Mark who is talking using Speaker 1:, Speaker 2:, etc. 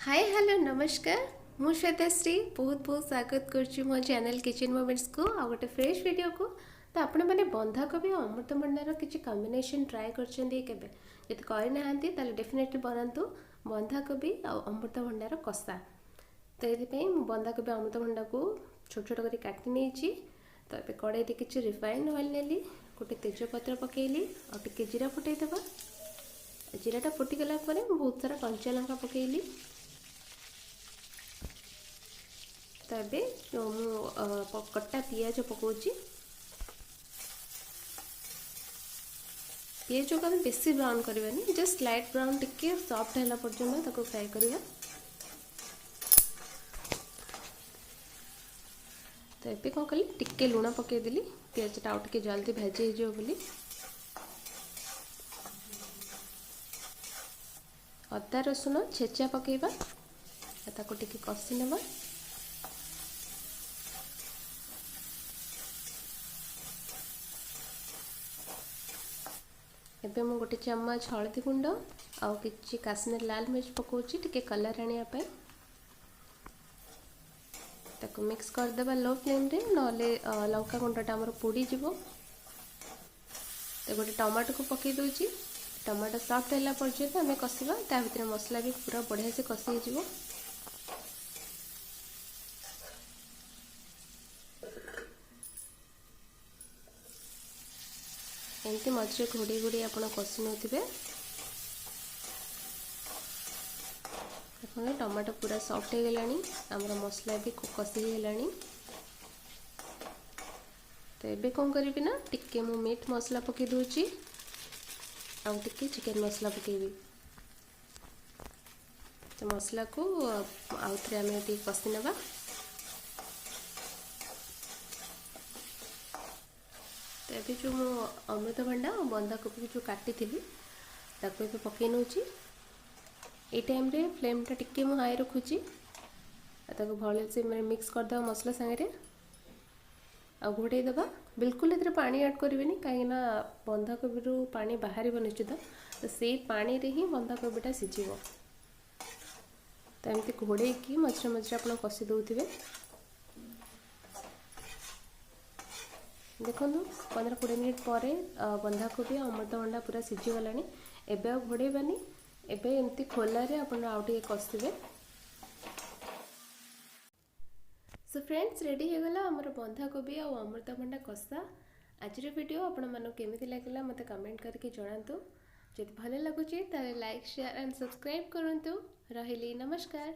Speaker 1: Hi hello नमस्कार मु श्वेताश्री बहुत बहुत स्वागत करुच्ची मो चैनल किचन मोमेंट्स को आ गोटे फ्रेश वीडियो को। तो आपण मैंने बंधाकोबी और अमृतभंडार किसी कॉम्बिनेशन ट्राए करके करना डेफिनेटली बनातु बंधाकोबी और अमृतभंडार कषा। तो ये बंधाकोबी अमृतभंडा को छोट छोट कर काटी नहीं। तो ये कड़ाई किसी रिफाइन ऑयल नेली गोटे तेजपत्र पकेली और टिके जीरा फुटेदेव। जीराटा फुटीगला बहुत सारा कंचा लंका पकेली। तो ये कटा पियाज पकाउची। पियाज को आम बेसी ब्राउन करवानी जस्ट लाइट ब्राउन टिके सॉफ्ट है पर्यटन ताको फ्राई करवा। तो ये कौन कली टिके लुण पकईदेली पियाजटा आउ टे जल्दी भाजी हो बोली। अदा रसुण छेचा पकेबा ताको टिके कषि नेबा। एबे मु गोटे चम्मच हल्दी गुंड आउ किछि काश्मीर लाल मिर्च पकाउची टिके कलर आनिया पे। ताको मिक्स कर देबा लो फ्लेम रे नले लंका गुंडटा हमर पोड़ी जीवो। तो गोटे टमाटो को पकई दोची टमाटो सॉफ्ट हैला पर्यंत हमें कषिबा। ता भितर मसला भी पूरा बढ़िया से कषि जीवो। एमती मझे घोड़ी घोड़ी आप कषि नौथे। टमाटो पूरा सॉफ्ट हो गलानी आमर मसला भी कषि गलानी। तो ये कौन करी ना टिके मु मीट मसला पकई दूची आउ टिके चिकन मसला पकेबी। तो मसला को आउ थे आम कषि नेबा। तो ये जो मु अमृतभंडा और बंधाकोबी जो काटी थी ताको ये पकई नौची। ये टाइम रे फ्लेमटा टिके मु हाई रखुची ताको भले से मैंने मिक्स करदे मसला सांगे आ घोड़े देबा। बिल्कुल ए पानी ऐड करें कहीं बंधाकोबी पानी बाहर निश्चित। तो से पानी रे ही बंधाकोबीटा सीझिब। तो एमती घोड़े की मझे मझे आप कषि दौथे। देखो 15-20 मिनट पर बंधाकोबी अमृतभंडा पूरा सीझीगला। एबे घोड़ेबानी एबे एमती खोलारे आपण आउ टिके कषिबे। सो फ्रेंड्स रेडी हो गला हमर बंधाकोबी और अमृतभंडा कषा। आज वीडियो आपण मानू केमिति लागला मते कमेंट करके जणातु। जदि भले लगुची ताले लाइक शेयर एंड सब्सक्राइब करंतु। रहिली नमस्कार।